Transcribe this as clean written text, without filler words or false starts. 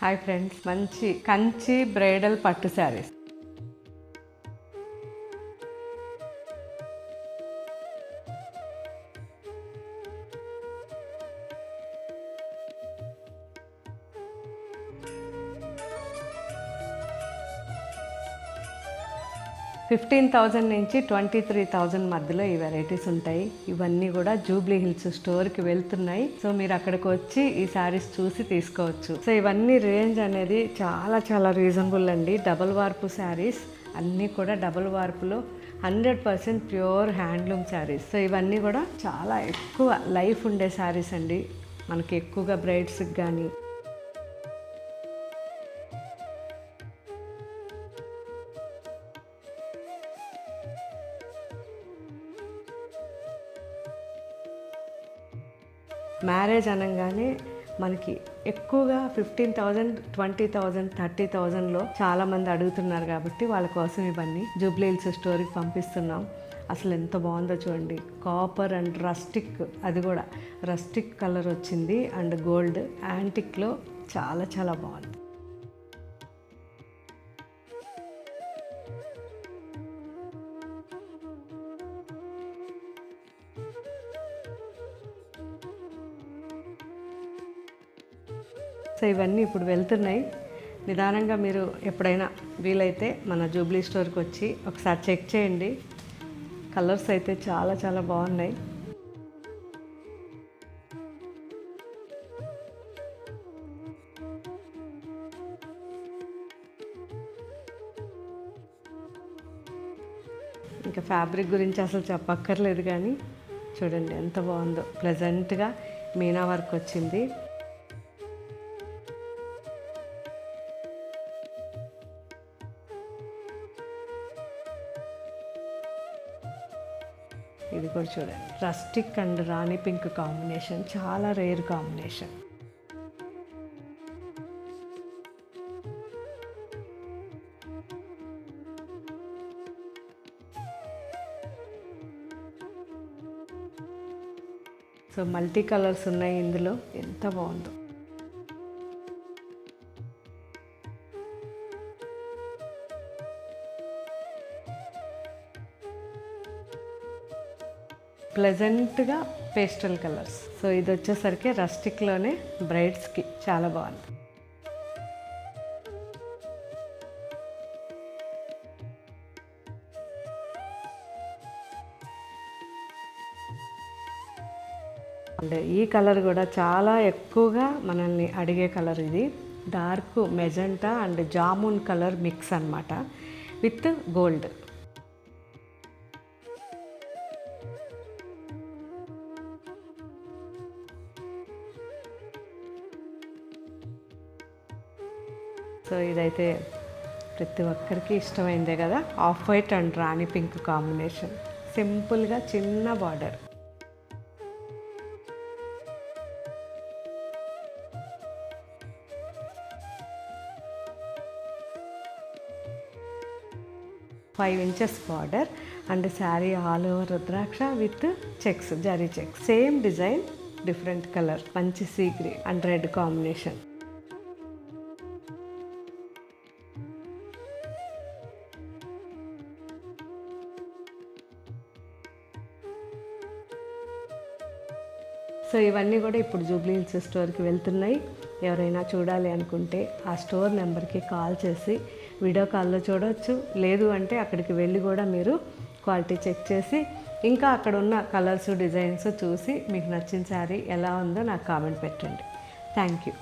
Hi friends, మంచి Kanchi bridal పట్టు శారీస్. $15,000 నుంచి $23,000 మధ్యలో ఈ వెరైటీస్ ఉంటాయి. ఇవన్నీ కూడా జూబ్లీ హిల్స్ స్టోర్కి వెళ్తున్నాయి. సో మీరు అక్కడికి వచ్చి ఈ శారీస్ చూసి తీసుకోవచ్చు. సో ఇవన్నీ రేంజ్ అనేది చాలా చాలా రీజనబుల్ అండి. డబుల్ వార్పు శారీస్ అన్నీ కూడా డబుల్ వార్పులో 100% ప్యూర్ హ్యాండ్లూమ్ శారీస్. సో ఇవన్నీ కూడా చాలా ఎక్కువ లైఫ్ ఉండే శారీస్ అండి. మనకి ఎక్కువగా బ్రైడ్స్కి కానీ మ్యారేజ్ అనగానే మనకి ఎక్కువగా 15,000, 20,000, 30,000లో చాలామంది అడుగుతున్నారు కాబట్టి వాళ్ళ కోసం ఇవన్నీ జూబ్లీ హిల్స్ స్టోర్కి పంపిస్తున్నాం. అసలు ఎంత బాగుందో చూడండి. కాపర్ అండ్ రస్టిక్, అది కూడా రస్టిక్ కలర్ వచ్చింది అండ్ గోల్డ్ యాంటిక్లో చాలా చాలా బాగుంది. సో ఇవన్నీ ఇప్పుడు వెళ్తున్నాయి. నిదానంగా మీరు ఎప్పుడైనా వీలైతే మన జూబ్లీ స్టోర్కి వచ్చి ఒకసారి చెక్ చేయండి. కలర్స్ అయితే చాలా చాలా బాగున్నాయి. ఇంకా ఫ్యాబ్రిక్ గురించి అసలు చెప్పక్కర్లేదు, కానీ చూడండి ఎంత బాగుందో. ప్లెజెంట్గా మీనా వర్క్ వచ్చింది. ఇది కూడా చూడండి, rustic and rani pink combination, చాలా rare combination. So multi colours ఉన్నాయి ఇందులో, ఎంత బాగుందో. ప్లెజెంట్గా పేస్టల్ కలర్స్. సో ఇది వచ్చేసరికి రస్టిక్లోనే బ్రైడ్స్కి చాలా బాగుంది. అండ్ ఈ కలర్ కూడా చాలా ఎక్కువగా మనల్ని అడిగే కలర్. ఇది dark magenta and jamun colour mix అన్నమాట, విత్ గోల్డ్. సో ఇదైతే ప్రతి ఒక్కరికి ఇష్టమైందే కదా. Off white and rani pink combination, సింపుల్గా చిన్న border. Five inches border and sari all over rudraksha with checks, zari checks. Same design, different colour, మంచి sea green and red combination. So ఇవన్నీ కూడా ఇప్పుడు జూబ్లీ హిల్స్ స్టోర్కి వెళ్తున్నాయి. ఎవరైనా చూడాలి అనుకుంటే ఆ స్టోర్ నెంబర్కి కాల్ చేసి వీడియో కాల్లో చూడవచ్చు. లేదు అంటే అక్కడికి వెళ్ళి కూడా మీరు క్వాలిటీ చెక్ చేసి ఇంకా అక్కడ ఉన్న కలర్స్, డిజైన్స్ చూసి మీకు నచ్చిన శారీ ఎలా ఉందో నాకు కామెంట్ పెట్టండి. Thank you.